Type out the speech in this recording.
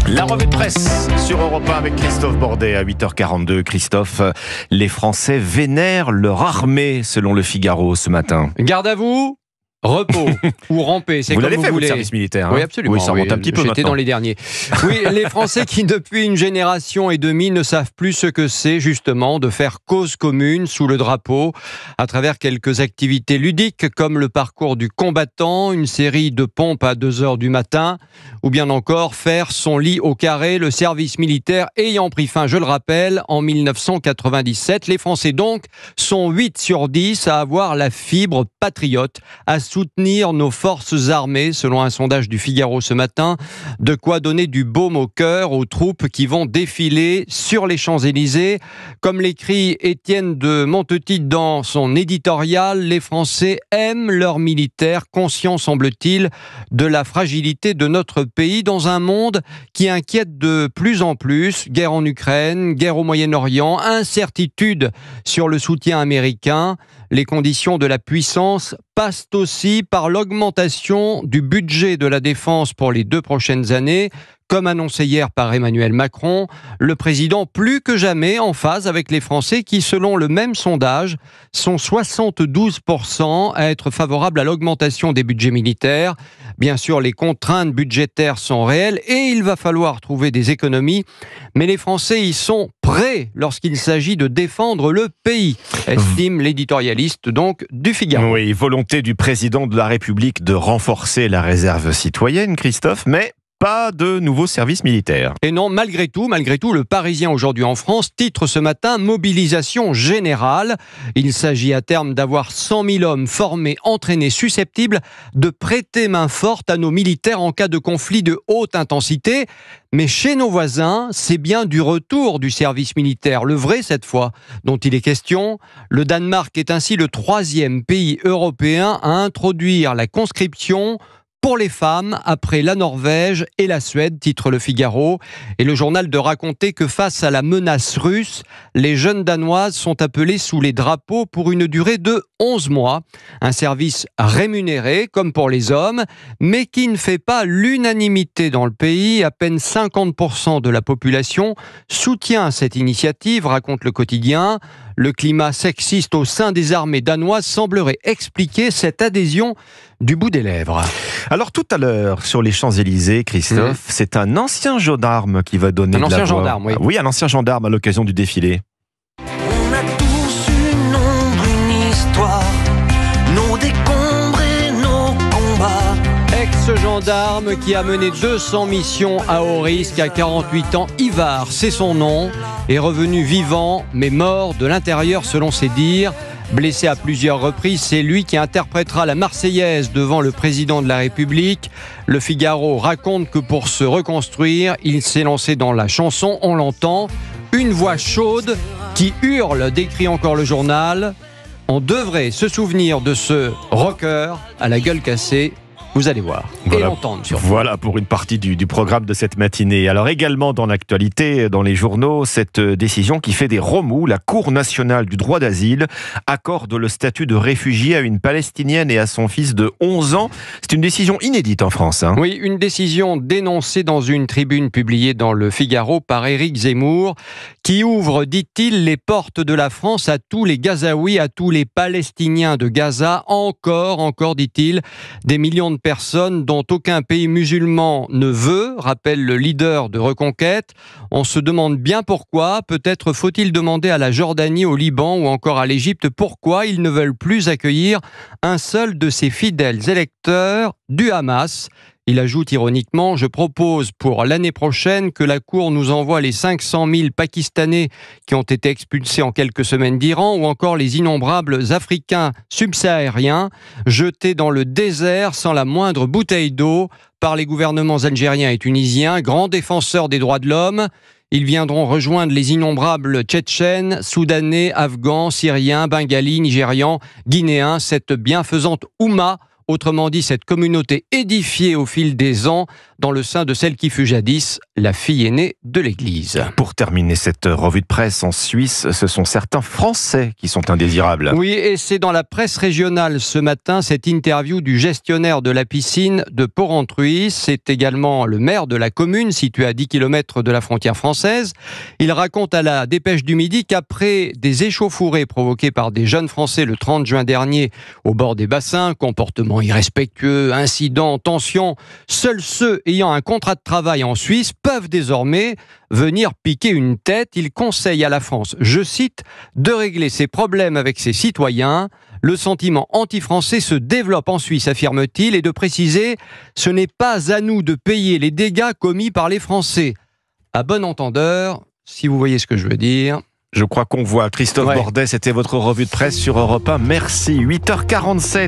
La revue de presse sur Europe 1 avec Christophe Bordet à 8h42. Christophe, les Français vénèrent leur armée selon le Figaro ce matin. Garde à vous, repos ou ramper, c'est vous comme l'avez vous fait, voulez. votre service militaire, hein? Oui, absolument. Oui, ça remonte un petit peu J'étais maintenant. dans les derniers. Oui, les Français qui, depuis une génération et demie, ne savent plus ce que c'est, justement, de faire cause commune sous le drapeau, à travers quelques activités ludiques, comme le parcours du combattant, une série de pompes à 2h du matin, ou bien encore faire son lit au carré, le service militaire ayant pris fin, je le rappelle, en 1997. Les Français, donc, sont 8 sur 10 à avoir la fibre patriote, à soutenir nos forces armées, selon un sondage du Figaro ce matin. De quoi donner du baume au cœur aux troupes qui vont défiler sur les Champs-Élysées. Comme l'écrit Étienne de Montetit dans son éditorial, les Français aiment leurs militaires, conscients, semble-t-il, de la fragilité de notre pays dans un monde qui inquiète de plus en plus. Guerre en Ukraine, guerre au Moyen-Orient, incertitude sur le soutien américain. Les conditions de la puissance passent aussi par l'augmentation du budget de la défense pour les 2 prochaines années. Comme annoncé hier par Emmanuel Macron, le président plus que jamais en phase avec les Français qui, selon le même sondage, sont 72% à être favorables à l'augmentation des budgets militaires. Bien sûr, les contraintes budgétaires sont réelles et il va falloir trouver des économies, mais les Français y sont prêts lorsqu'il s'agit de défendre le pays, estime l'éditorialiste donc du Figaro. Oui, volonté du président de la République de renforcer la réserve citoyenne, Christophe, mais pas de nouveaux services militaires. Et non, malgré tout, le Parisien aujourd'hui en France titre ce matin « Mobilisation générale ». Il s'agit à terme d'avoir 100 000 hommes formés, entraînés, susceptibles de prêter main forte à nos militaires en cas de conflit de haute intensité. Mais chez nos voisins, c'est bien du retour du service militaire, le vrai cette fois, dont il est question. Le Danemark est ainsi le 3e pays européen à introduire la conscription pour les femmes, après la Norvège et la Suède, titre le Figaro. Et le journal de raconter que face à la menace russe, les jeunes Danoises sont appelées sous les drapeaux pour une durée de 11 mois. Un service rémunéré, comme pour les hommes, mais qui ne fait pas l'unanimité dans le pays. À peine 50% de la population soutient cette initiative, raconte le quotidien. Le climat sexiste au sein des armées danoises semblerait expliquer cette adhésion du bout des lèvres. Alors tout à l'heure, sur les Champs-Élysées, Christophe, c'est un ancien gendarme qui va donner de la voix. Un ancien gendarme, oui. Oui, un ancien gendarme à l'occasion du défilé. On a tous une ombre, une histoire, nos décombres et nos combats. Ex-gendarme qui a mené 200 missions à haut risque à 48 ans, Ivar, c'est son nom, est revenu vivant mais mort de l'intérieur selon ses dires. Blessé à plusieurs reprises, c'est lui qui interprétera la Marseillaise devant le président de la République. Le Figaro raconte que pour se reconstruire, il s'est lancé dans la chanson, on l'entend. Une voix chaude qui hurle, décrit encore le journal. On devrait se souvenir de ce rocker à la gueule cassée. Vous allez voir, Voilà. et l'entendre surtout. Voilà pour une partie du programme de cette matinée. Alors également dans l'actualité, dans les journaux, cette décision qui fait des remous. La Cour nationale du droit d'asile accorde le statut de réfugié à une Palestinienne et à son fils de 11 ans. C'est une décision inédite en France, hein. Oui, une décision dénoncée dans une tribune publiée dans le Figaro par Éric Zemmour, qui ouvre, dit-il, les portes de la France à tous les Gazaouis, à tous les Palestiniens de Gaza. Encore, dit-il, des millions de personnes dont aucun pays musulman ne veut, rappelle le leader de Reconquête. On se demande bien pourquoi. Peut-être faut-il demander à la Jordanie, au Liban ou encore à l'Égypte pourquoi ils ne veulent plus accueillir un seul de ces fidèles électeurs du Hamas. Il ajoute ironiquement « Je propose pour l'année prochaine que la Cour nous envoie les 500 000 Pakistanais qui ont été expulsés en quelques semaines d'Iran ou encore les innombrables Africains subsahariens jetés dans le désert sans la moindre bouteille d'eau par les gouvernements algériens et tunisiens, grands défenseurs des droits de l'homme. Ils viendront rejoindre les innombrables Tchétchènes, Soudanais, Afghans, Syriens, Bengalis, Nigérians, Guinéens, cette bienfaisante Oumma Autrement dit, cette communauté édifiée au fil des ans dans le sein de celle qui fut jadis la fille aînée de l'Église. Pour terminer cette revue de presse, en Suisse, ce sont certains Français qui sont indésirables. Oui, et c'est dans la presse régionale ce matin, cette interview du gestionnaire de la piscine de Porrentruy. C'est également le maire de la commune, située à 10 km de la frontière française. Il raconte à la Dépêche du Midi qu'après des échauffourées provoquées par des jeunes Français le 30 juin dernier au bord des bassins, comportement irrespectueux, incidents, tensions, seuls ceux ayant un contrat de travail en Suisse peuvent désormais venir piquer une tête. Il conseille à la France, je cite, de régler ses problèmes avec ses citoyens. Le sentiment anti-français se développe en Suisse, affirme-t-il, et de préciser, ce n'est pas à nous de payer les dégâts commis par les Français. À bon entendeur, si vous voyez ce que je veux dire. Je crois qu'on voit. Christophe Bordet, c'était votre revue de presse sur Europe 1. Merci. 8h47.